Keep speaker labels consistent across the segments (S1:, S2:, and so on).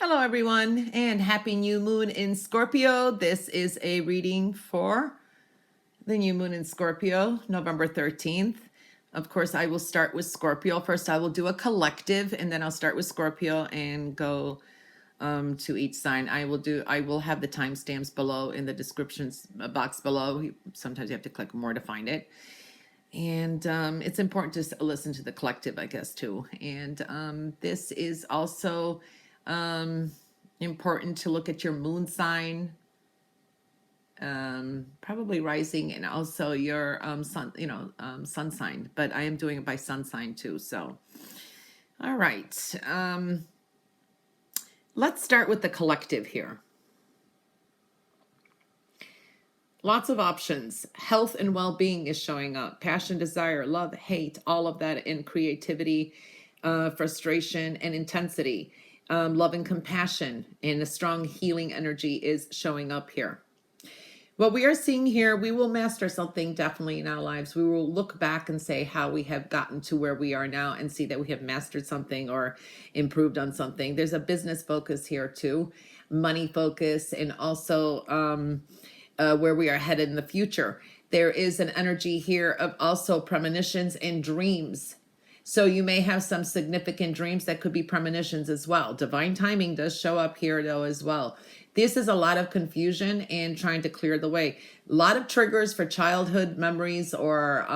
S1: Hello, everyone, and happy new moon in Scorpio. This is a reading for the new moon in Scorpio, November 13th. Of course, I will start with Scorpio. First, I will do a collective, and then I'll start with Scorpio and go to each sign. I will have the timestamps below in the descriptions box below. Sometimes you have to click more to find it. And it's important to listen to the collective, I guess, too. And this is also important to look at your moon sign, probably rising, and also your sun, sun sign. But I am doing it by sun sign too. So, all right. Let's start with the collective here. Lots of options. Health and well-being is showing up. Passion, desire, love, hate, all of that in creativity, frustration, and intensity. Love and compassion and a strong healing energy is showing up here. What we are seeing here, we will master something definitely in our lives. We will look back and say how we have gotten to where we are now and see that we have mastered something or improved on something. There's a business focus here too, money focus, and also where we are headed in the future. There is an energy here of also premonitions and dreams. So you may have some significant dreams that could be premonitions as well. Divine timing does show up here though as well. This is a lot of confusion and trying to clear the way. A lot of triggers for childhood memories or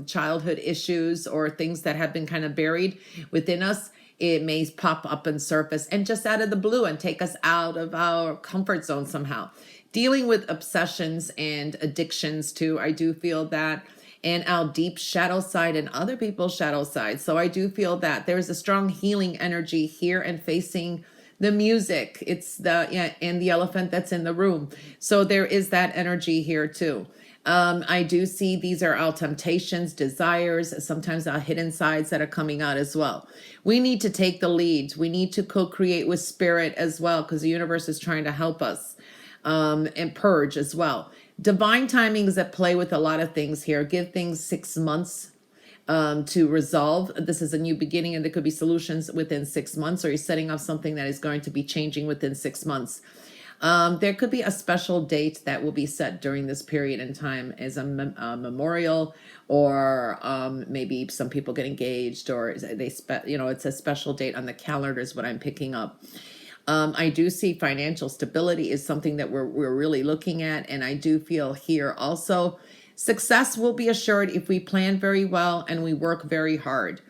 S1: childhood issues or things that have been kind of buried within us. It may pop up and surface and just out of the blue and take us out of our comfort zone somehow. Dealing with obsessions and addictions too. I do feel that. And our deep shadow side and other people's shadow side. So I do feel that there's a strong healing energy here and facing the music. It's and the elephant that's in the room. So there is that energy here too. I do see these are our temptations, desires, sometimes our hidden sides that are coming out as well. We need to take the lead. We need to co-create with spirit as well because the universe is trying to help us and purge as well. Divine timing is at play with a lot of things here. Give things 6 months to resolve. This is a new beginning and there could be solutions within 6 months, or you're setting up something that is going to be changing within 6 months. There could be a special date that will be set during this period in time as a memorial, or maybe some people get engaged, or it's a special date on the calendar is what I'm picking up. I do see financial stability is something that we're really looking at. And I do feel here also success will be assured if we plan very well and we work very hard.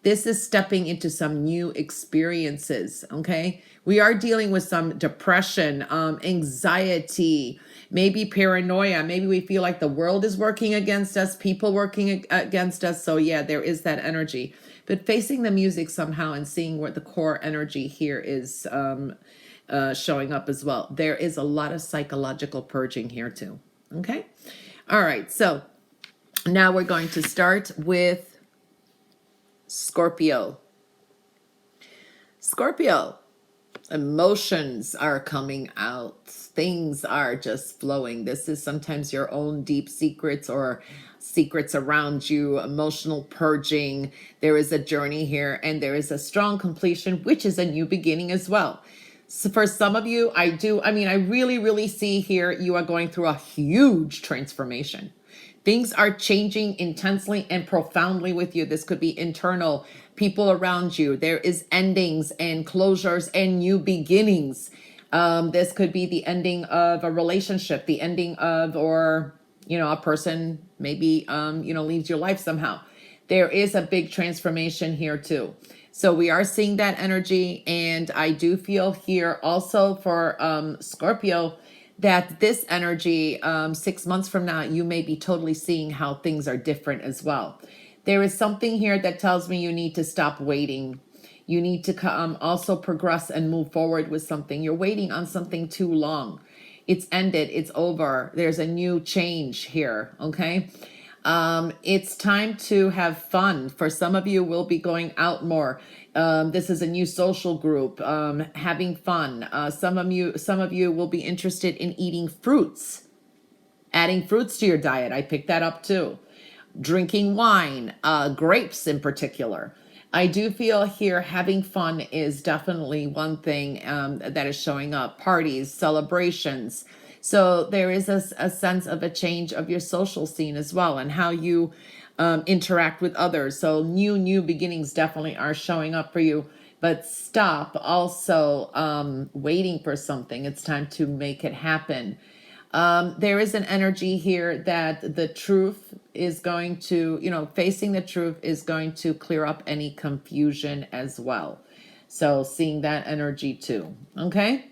S1: This is stepping into some new experiences. Okay. We are dealing with some depression, anxiety, maybe paranoia. Maybe we feel like the world is working against us, people working against us. So yeah, there is that energy. But facing the music somehow and seeing what the core energy here is showing up as well. There is a lot of psychological purging here too. Okay. All right. So now we're going to start with Scorpio. Scorpio, emotions are coming out. Things are just flowing. This is sometimes your own deep secrets or secrets around you, emotional purging. There is a journey here and there is a strong completion, which is a new beginning as well. So for some of you, I really, really see here you are going through a huge transformation. Things are changing intensely and profoundly with you. This could be internal, people around you. There is endings and closures and new beginnings. This could be the ending of a relationship, the ending of, or a person maybe, leaves your life somehow. There is a big transformation here too. So we are seeing that energy. And I do feel here also for Scorpio that this energy, 6 months from now, you may be totally seeing how things are different as well. There is something here that tells me you need to stop waiting. You need to also progress and move forward with something. You're waiting on something too long. It's ended. It's over. There's a new change here. Okay. It's time to have fun. For some of you, we'll be going out more. This is a new social group, having fun. Some of you will be interested in eating fruits, adding fruits to your diet. I picked that up too. Drinking wine, grapes in particular. I do feel here having fun is definitely one thing that is showing up. Parties, celebrations. So there is a sense of a change of your social scene as well, and how you interact with others. So new beginnings definitely are showing up for you. But stop also waiting for something. It's time to make it happen. There is an energy here that the truth is going to, facing the truth is going to clear up any confusion as well. So seeing that energy too. Okay.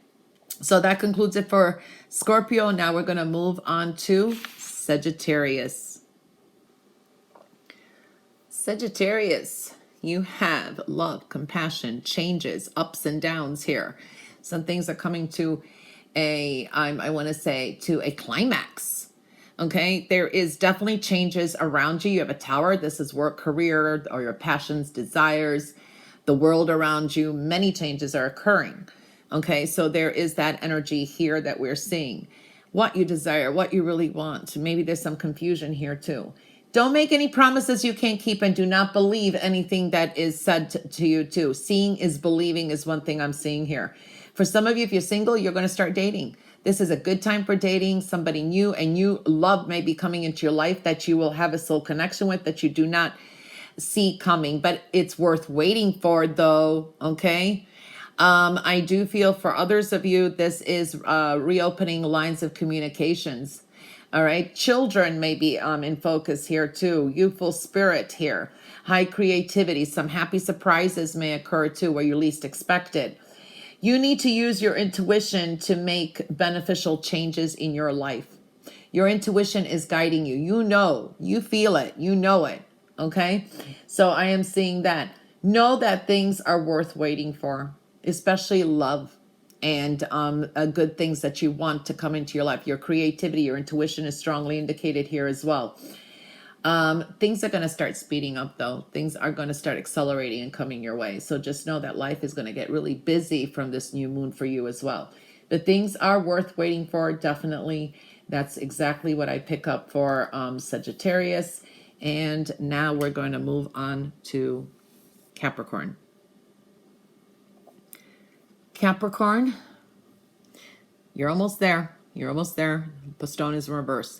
S1: So that concludes it for Scorpio. Now we're going to move on to Sagittarius. Sagittarius, you have love, compassion, changes, ups and downs here. Some things are coming to I want to say to a climax. Okay, there is definitely changes around you. You have a tower. This is work, career, or your passions, desires, the world around you. Many changes are occurring. Okay, so there is that energy here that we're seeing. What you desire, what you really want. Maybe there's some confusion here too. Don't make any promises you can't keep, and do not believe anything that is said to you too. Seeing is believing is one thing I'm seeing here. For some of you, if you're single, you're going to start dating. This is a good time for dating somebody new, and new love may be coming into your life that you will have a soul connection with that you do not see coming, but it's worth waiting for though. Okay. I do feel for others of you, this is reopening lines of communications. All right. Children may be in focus here too. Youthful spirit here. High creativity. Some happy surprises may occur too where you least expect it. You need to use your intuition to make beneficial changes in your life. Your intuition is guiding you. You feel it, you know it. Okay. So I am seeing that. Know that things are worth waiting for, especially love and good things that you want to come into your life. Your creativity, your intuition is strongly indicated here as well. Things are going to start speeding up though. Things are going to start accelerating and coming your way. So just know that life is going to get really busy from this new moon for you as well. But things are worth waiting for, definitely. That's exactly what I pick up for Sagittarius. And now we're going to move on to Capricorn. Capricorn, you're almost there. You're almost there. The stone is in reverse.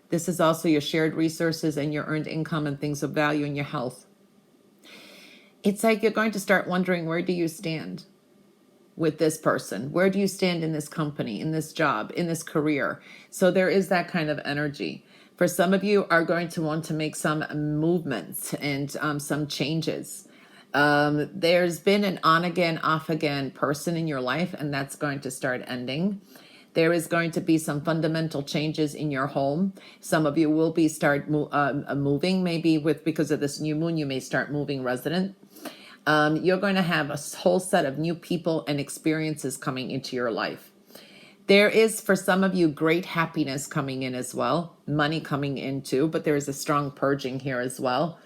S1: This is also your shared resources and your earned income and things of value in your health. It's like you're going to start wondering, where do you stand with this person? Where do you stand in this company, in this job, in this career? So there is that kind of energy. For some of you are going to want to make some movements and some changes. There's been an on again, off again person in your life, and that's going to start ending. There is going to be some fundamental changes in your home. Some of you will be moving, maybe because of this new moon, you may start moving resident. You're going to have a whole set of new people and experiences coming into your life. There is, for some of you, great happiness coming in as well, money coming in too, but there is a strong purging here as well.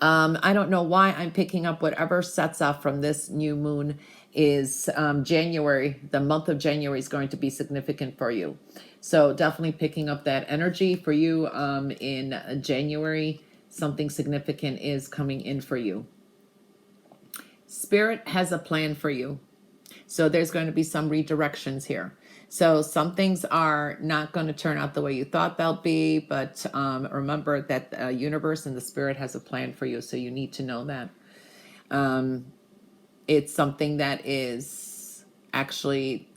S1: I don't know why I'm picking up whatever sets off from this new moon is January. The month of January is going to be significant for you. So definitely picking up that energy for you in January. Something significant is coming in for you. Spirit has a plan for you. So there's going to be some redirections here. So some things are not going to turn out the way you thought they'll be, but remember that the universe and the spirit has a plan for you. So you need to know that. It's something that is actually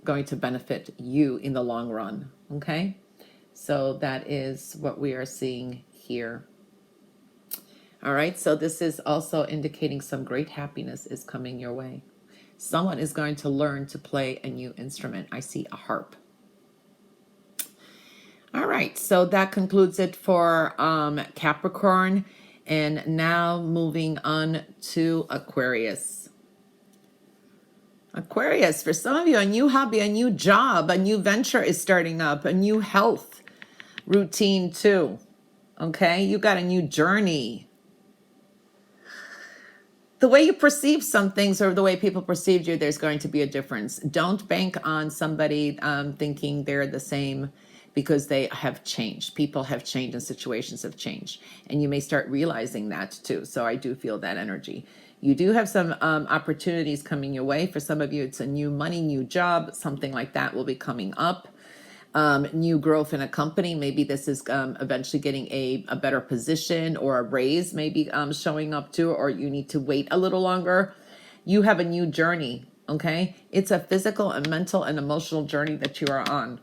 S1: going to benefit you in the long run. Okay. So that is what we are seeing here. All right. So this is also indicating some great happiness is coming your way. Someone is going to learn to play a new instrument. I see a harp. All right, so that concludes it for Capricorn. And now moving on to Aquarius. Aquarius, for some of you, a new hobby, a new job, a new venture is starting up, a new health routine too. Okay, you got a new journey. The way you perceive some things or the way people perceive you, there's going to be a difference. Don't bank on somebody thinking they're the same, because they have changed. People have changed and situations have changed. And you may start realizing that too. So I do feel that energy. You do have some opportunities coming your way. For some of you, it's a new money, new job, something like that will be coming up. New growth in a company. Maybe this is eventually getting a better position, or a raise maybe showing up too, or you need to wait a little longer. You have a new journey, okay? It's a physical and mental and emotional journey that you are on.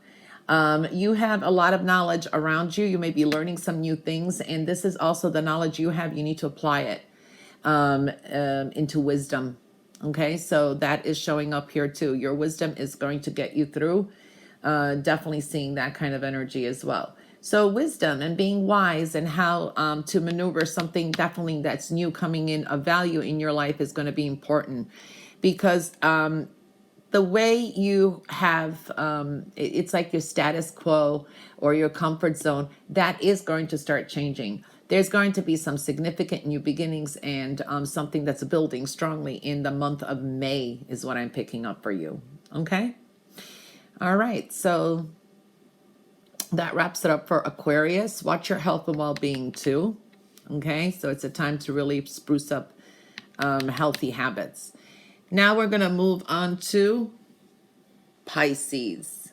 S1: You have a lot of knowledge around you. You may be learning some new things, and this is also the knowledge you have. You need to apply it into wisdom, okay? So that is showing up here too. Your wisdom is going to get you through. Definitely seeing that kind of energy as well. So wisdom and being wise, and how to maneuver something definitely that's new coming in of value in your life is going to be important, because the way you have, it's like your status quo or your comfort zone, that is going to start changing. There's going to be some significant new beginnings, and something that's building strongly in the month of May is what I'm picking up for you. Okay. All right. So that wraps it up for Aquarius. Watch your health and well-being too. Okay. So it's a time to really spruce up healthy habits. Now we're going to move on to Pisces.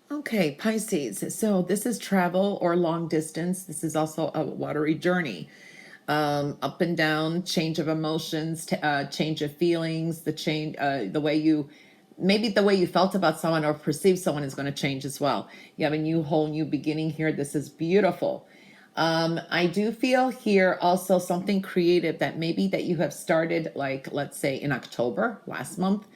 S1: Okay, Pisces. So this is travel or long distance. This is also a watery journey. Up and down, change of emotions, change of feelings, the way you, maybe the way you felt about someone or perceived someone is going to change as well. You have a whole new beginning here. This is beautiful. I do feel here also something creative that maybe that you have started, like, let's say in October, last month,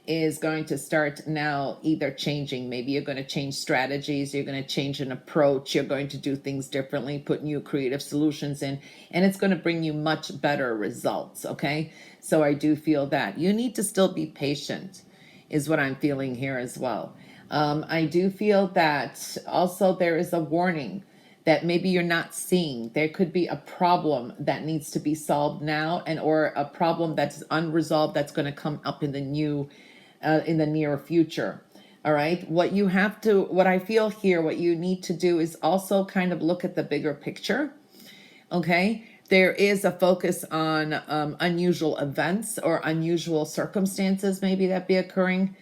S1: is going to start now either changing. Maybe you're going to change strategies, you're going to change an approach, you're going to do things differently, put new creative solutions in, and it's going to bring you much better results, okay? So I do feel that. You need to still be patient, is what I'm feeling here as well. I do feel that also there is a warning that maybe you're not seeing. There could be a problem that needs to be solved now, and or a problem that's unresolved that's going to come up in the near future. All right. What I feel here, what you need to do is also kind of look at the bigger picture. Okay. There is a focus on unusual events or unusual circumstances maybe that be occurring.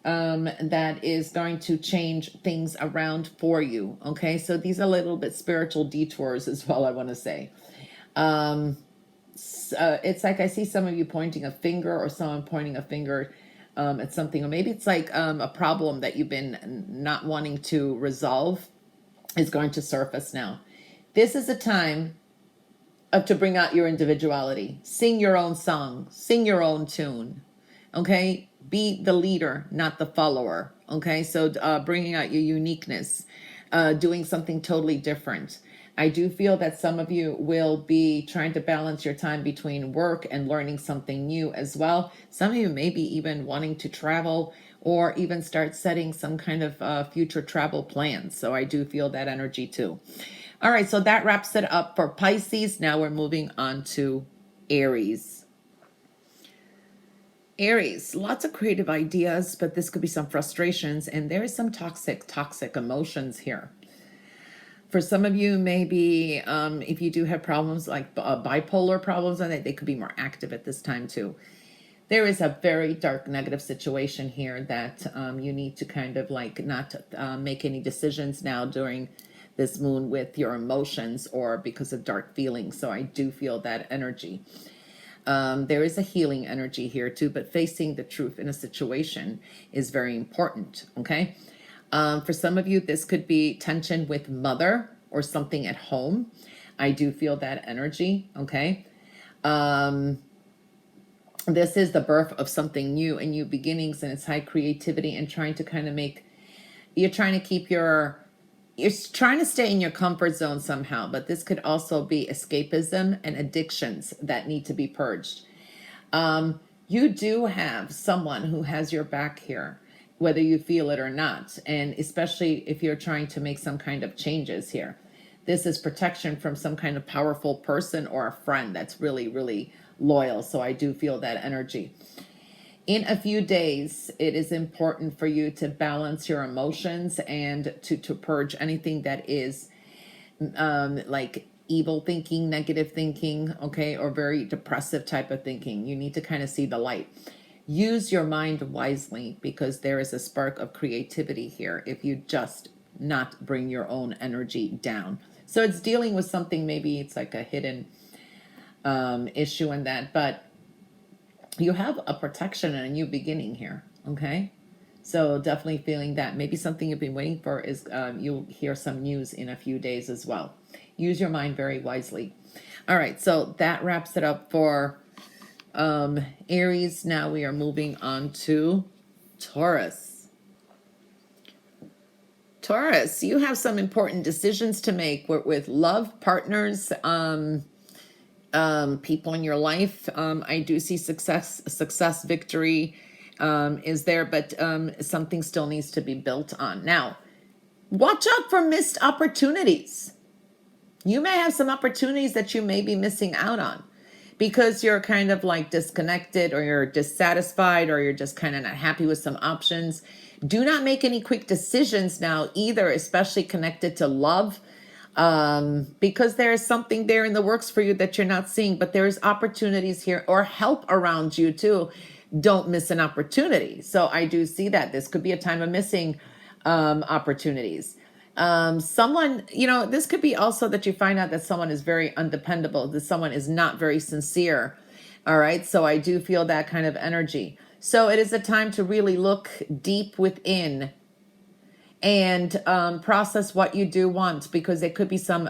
S1: That is going to change things around for you. Okay, so these are a little bit spiritual detours as well, I want to say. It's like I see some of you pointing a finger, or someone pointing a finger at something, or maybe it's like a problem that you've been not wanting to resolve is going to surface now. This is a time to bring out your individuality. Sing your own song, sing your own tune. Okay, be the leader, not the follower. Okay, so bringing out your uniqueness, doing something totally different. I do feel that some of you will be trying to balance your time between work and learning something new as well. Some of you may be even wanting to travel, or even start setting some kind of future travel plans. So I do feel that energy too. All right, so that wraps it up for Pisces. Now we're moving on to Aries. Aries, lots of creative ideas, but this could be some frustrations, and there is some toxic emotions here. For some of you, maybe if you do have problems like bipolar problems, and they could be more active at this time too. There is a very dark negative situation here that you need to kind of like not make any decisions now during this moon with your emotions, or because of dark feelings. So I do feel that energy. There is a healing energy here too, but facing the truth in a situation is very important, okay? For some of you, this could be tension with mother or something at home. I do feel that energy, okay? This is the birth of something new and new beginnings, and it's high creativity and trying to kind of you're trying to keep you're trying to stay in your comfort zone somehow, but this could also be escapism and addictions that need to be purged. You do have someone who has your back here, whether you feel it or not, and especially if you're trying to make some kind of changes here. This is protection from some kind of powerful person or a friend that's really, really loyal. So I do feel that energy. In a few days, it is important for you to balance your emotions and to purge anything that is like evil thinking, negative thinking, okay, or very depressive type of thinking. You need to kind of see the light. Use your mind wisely, because there is a spark of creativity here if you just not bring your own energy down. So it's dealing with something, maybe it's like a hidden issue in that, but you have a protection and a new beginning here, okay? So definitely feeling that maybe something you've been waiting for is you'll hear some news in a few days as well. Use your mind very wisely. All right, so that wraps it up for Aries. Now we are moving on to Taurus. Taurus, you have some important decisions to make with love, partners, people in your life. I do see success, victory is there, but something still needs to be built on. Now, watch out for missed opportunities. You may have some opportunities that you may be missing out on because you're kind of like disconnected, or you're dissatisfied, or you're just kind of not happy with some options. Do not make any quick decisions now either, especially connected to love, because there is something there in the works for you that you're not seeing, but there's opportunities here, or help around you too. Don't miss an opportunity. So I do see that this could be a time of missing opportunities. Someone, this could be also that you find out that someone is very undependable, that someone is not very sincere. All right. So I do feel that kind of energy. So it is a time to really look deep within and process what you do want, because there could be some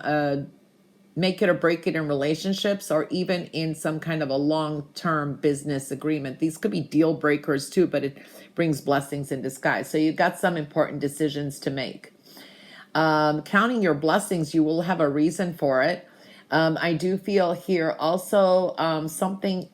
S1: make it or break it in relationships, or even in some kind of a long-term business agreement. These could be deal breakers too, but it brings blessings in disguise. So you've got some important decisions to make. Counting your blessings, you will have a reason for it. I do feel here also something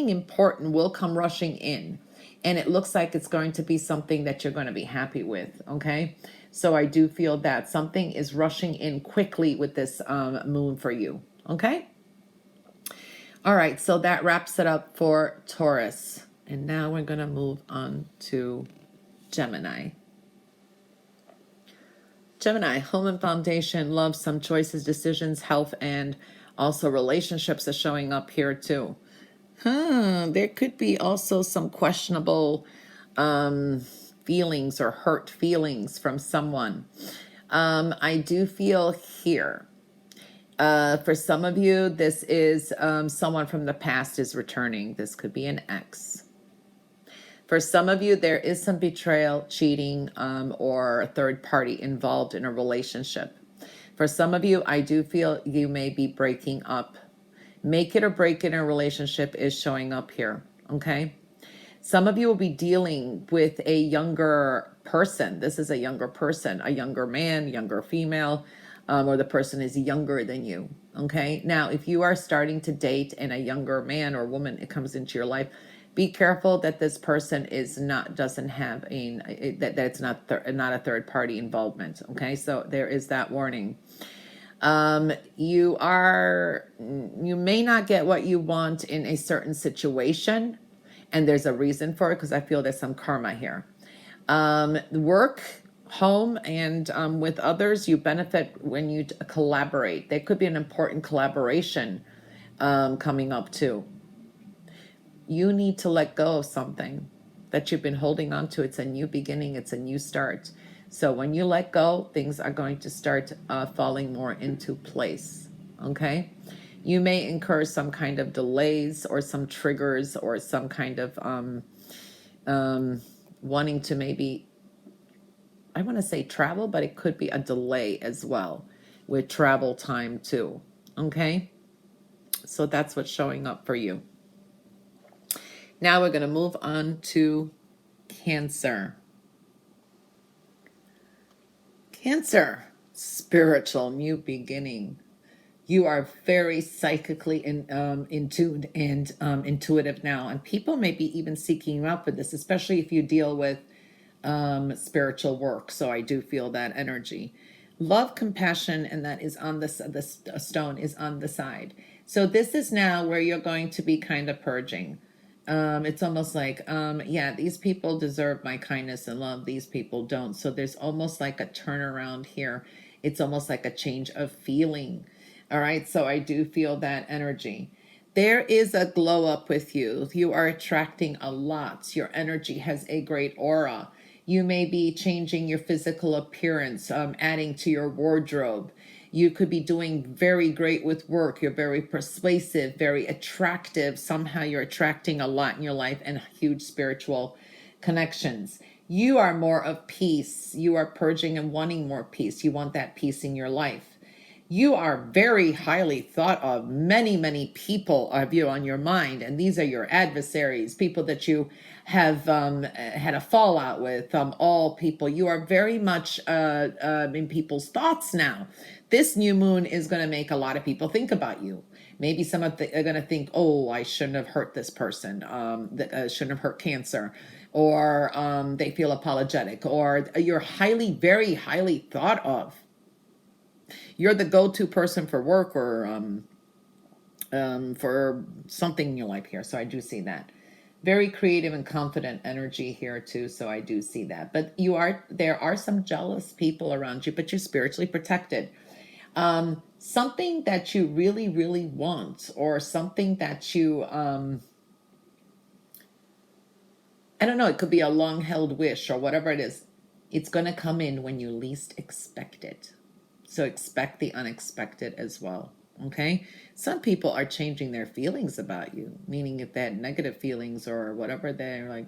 S1: important will come rushing in, and it looks like it's going to be something that you're going to be happy with. Okay. So I do feel that something is rushing in quickly with this moon for you. Okay. All right. So that wraps it up for Taurus. And now we're going to move on to Gemini. Gemini, home and foundation, love, some choices, decisions, health, and also relationships are showing up here too. There could be also some questionable feelings or hurt feelings from someone. I do feel here. For some of you, this is someone from the past is returning. This could be an ex. For some of you, there is some betrayal, cheating, or a third party involved in a relationship. For some of you, I do feel you may be breaking up. Make it or break it in a relationship is showing up here, okay? Some of you will be dealing with a younger person. This is a younger person, a younger man, younger female, or the person is younger than you, okay? Now, if you are starting to date and a younger man or woman, it comes into your life, be careful that this person doesn't have that it's not a third party involvement, okay? So there is that warning. You may not get what you want in a certain situation, and there's a reason for it, because I feel there's some karma here. Work, home, and with others, you benefit when you collaborate. There could be an important collaboration coming up too. You need to let go of something that you've been holding on to. It's a new beginning. It's a new start. So when you let go, things are going to start falling more into place, okay? You may incur some kind of delays or some triggers or some kind of wanting to maybe, I want to say travel, but it could be a delay as well with travel time too, okay? So that's what's showing up for you. Now we're going to move on to Cancer. Cancer, spiritual, new beginning. You are very psychically in tune and intuitive now, and people may be even seeking you out for this, especially if you deal with spiritual work. So I do feel that energy. Love, compassion, and that is on the stone is on the side. So this is now where you're going to be kind of purging. It's almost like, yeah, these people deserve my kindness and love. These people don't. So there's almost like a turnaround here. It's almost like a change of feeling. All right, so I do feel that energy. There is a glow up with you. You are attracting a lot. Your energy has a great aura. You may be changing your physical appearance, adding to your wardrobe. You could be doing very great with work. You're very persuasive, very attractive. Somehow you're attracting a lot in your life and huge spiritual connections. You are more of peace. You are purging and wanting more peace. You want that peace in your life. You are very highly thought of. Many, many people have you on your mind, and these are your adversaries, people that you have had a fallout with, all people. You are very much in people's thoughts now. This new moon is going to make a lot of people think about you. Maybe some of them are going to think, oh, I shouldn't have hurt this person, shouldn't have hurt Cancer, or they feel apologetic, or you're highly, very highly thought of. You're the go-to person for work or for something in your life here. So I do see that. Very creative and confident energy here too. So I do see that. But there are some jealous people around you, but you're spiritually protected. Something that you really, really want, or something that you, I don't know, it could be a long-held wish or whatever it is. It's going to come in when you least expect it. So expect the unexpected as well. Okay. Some people are changing their feelings about you, meaning if they had negative feelings or whatever, they're like,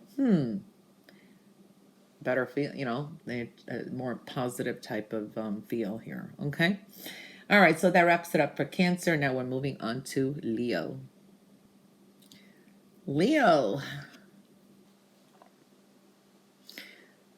S1: better feel, they more positive type of feel here. Okay. All right. So that wraps it up for Cancer. Now we're moving on to Leo. Leo.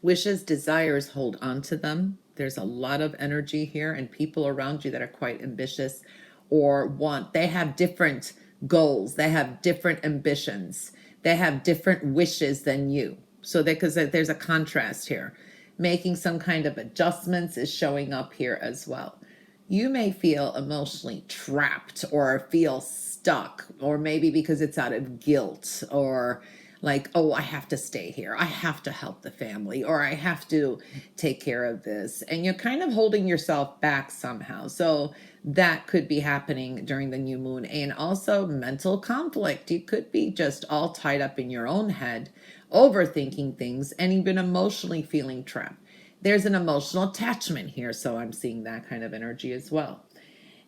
S1: Wishes, desires, hold on to them. There's a lot of energy here and people around you that are quite ambitious or they have different goals. They have different ambitions. They have different wishes than you. So because there's a contrast here. Making some kind of adjustments is showing up here as well. You may feel emotionally trapped or feel stuck, or maybe because it's out of guilt or like, oh, I have to stay here. I have to help the family, or I have to take care of this. And you're kind of holding yourself back somehow. So that could be happening during the new moon. And also mental conflict. You could be just all tied up in your own head, overthinking things, and even emotionally feeling trapped. There's an emotional attachment here. So I'm seeing that kind of energy as well.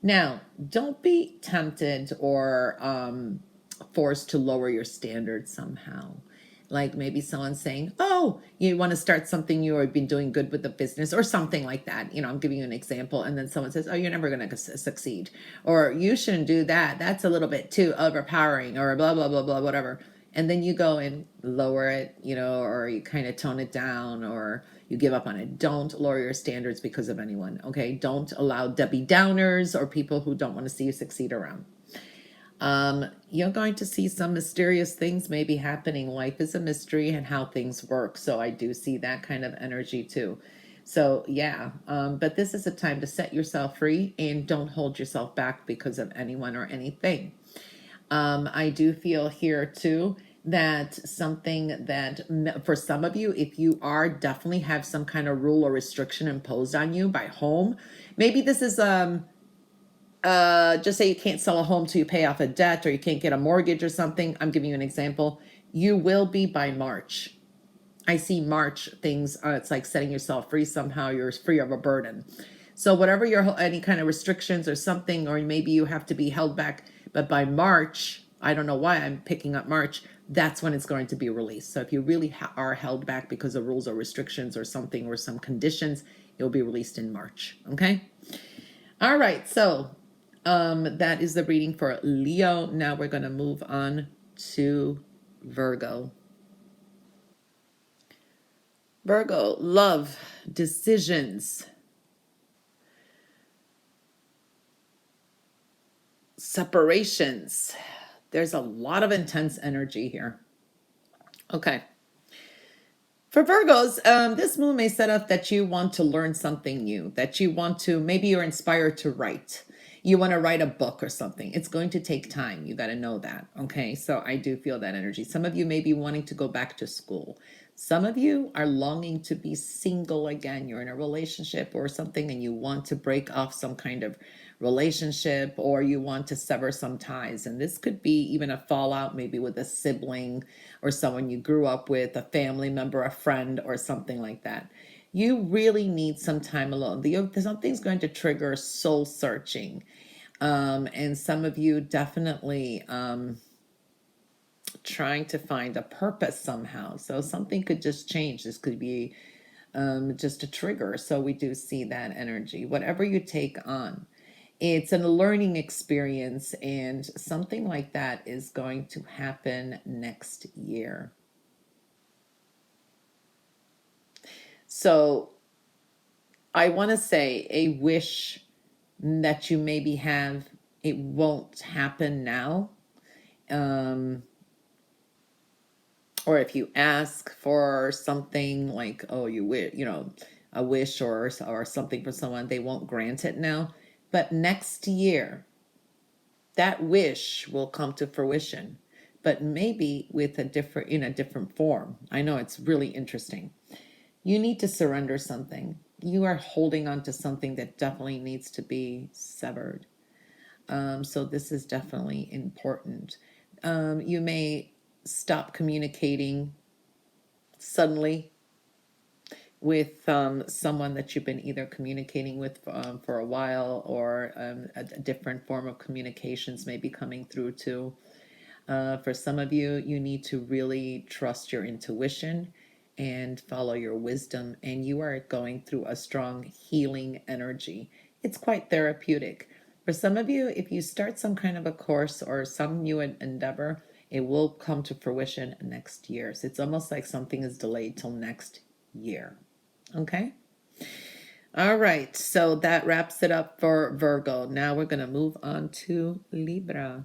S1: Now, don't be tempted or forced to lower your standards somehow. Like maybe someone's saying, oh, you want to start something new, or you've been doing good with the business or something like that. I'm giving you an example. And then someone says, oh, you're never going to succeed, or you shouldn't do that. That's a little bit too overpowering, or blah, blah, blah, blah, whatever. And then you go and lower it, or you kind of tone it down, or you give up on it. Don't lower your standards because of anyone. Okay. Don't allow Debbie Downers or people who don't want to see you succeed around. You're going to see some mysterious things maybe happening. Life is a mystery and how things work. So I do see that kind of energy too. So yeah, but this is a time to set yourself free and don't hold yourself back because of anyone or anything. I do feel here too that something that for some of you, if you are definitely have some kind of rule or restriction imposed on you by home, maybe this is just say you can't sell a home till you pay off a debt, or you can't get a mortgage or something. I'm giving you an example. You will be by March. I see March things. It's like setting yourself free somehow. You're free of a burden. So whatever any kind of restrictions or something, or maybe you have to be held back, but by March, I don't know why I'm picking up March, that's when it's going to be released. So if you really are held back because of rules or restrictions or something or some conditions, it will be released in March. Okay. All right. So that is the reading for Leo. Now we're going to move on to Virgo. Virgo, love, decisions, separations. There's a lot of intense energy here. Okay. For Virgos, this moon may set up that you want to learn something new, that you want to, maybe you're inspired to write. You want to write a book or something. It's going to take time. You got to know that. Okay. So I do feel that energy. Some of you may be wanting to go back to school. Some of you are longing to be single again. You're in a relationship or something and you want to break off some kind of relationship, or you want to sever some ties. And this could be even a fallout, maybe with a sibling or someone you grew up with, a family member, a friend, or something like that. You really need some time alone. Something's going to trigger soul searching. And some of you definitely trying to find a purpose somehow. So something could just change. This could be just a trigger. So we do see that energy. Whatever you take on, it's a learning experience, and something like that is going to happen next year. So I want to say a wish that you maybe have, it won't happen now. Or if you ask for something like, oh, you wish, a wish or something for someone, they won't grant it now. But next year, that wish will come to fruition, but maybe with in a different form. I know it's really interesting. You need to surrender something. You are holding on to something that definitely needs to be severed. So this is definitely important. You may stop communicating suddenly with someone that you've been either communicating with for a while, or a different form of communications may be coming through too. For some of you, you need to really trust your intuition and follow your wisdom, and you are going through a strong healing energy. It's quite therapeutic. For some of you, if you start some kind of a course or some new endeavor, it will come to fruition next year. So it's almost like something is delayed till next year. Okay? All right. So that wraps it up for Virgo. Now we're going to move on to Libra.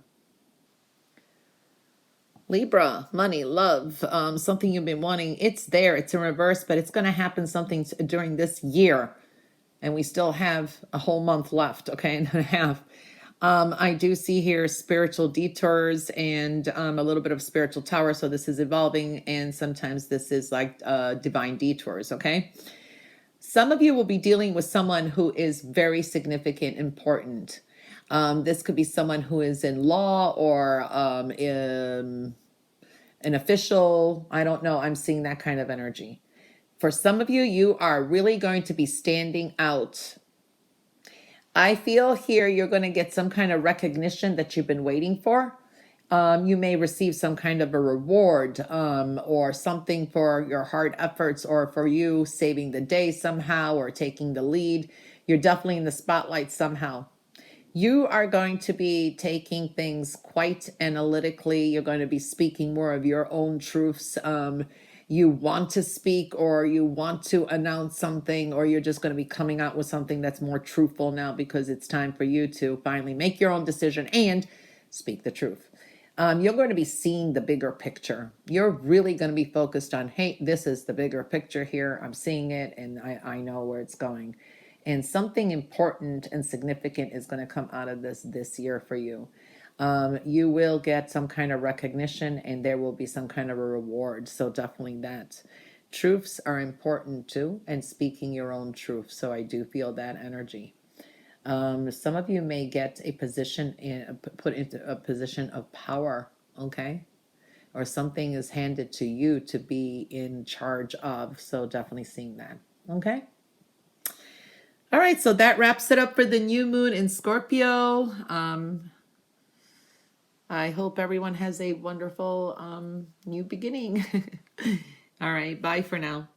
S1: Libra, money, love, something you've been wanting. It's there. It's in reverse, but it's going to happen something during this year. And we still have a whole month left, okay, and a half. I do see here spiritual detours and a little bit of spiritual tower. So this is evolving, and sometimes this is like divine detours, okay? Some of you will be dealing with someone who is very significant, important. This could be someone who is in law or an official. I don't know. I'm seeing that kind of energy. For some of you, you are really going to be standing out. I feel here you're going to get some kind of recognition that you've been waiting for. You may receive some kind of a reward or something for your hard efforts, or for you saving the day somehow or taking the lead. You're definitely in the spotlight somehow. You are going to be taking things quite analytically. You're going to be speaking more of your own truths. You want to speak, or you want to announce something, or you're just going to be coming out with something that's more truthful now, because it's time for you to finally make your own decision and speak the truth. You're going to be seeing the bigger picture. You're really going to be focused on, hey, this is the bigger picture here. I'm seeing it, and I know where it's going. And something important and significant is going to come out of this year for you. You will get some kind of recognition, and there will be some kind of a reward. So definitely that. Truths are important too, and speaking your own truth. So I do feel that energy. Some of you may get a position put into a position of power, okay? Or something is handed to you to be in charge of. So definitely seeing that, okay? All right, so that wraps it up for the new moon in Scorpio. I hope everyone has a wonderful new beginning. All right, bye for now.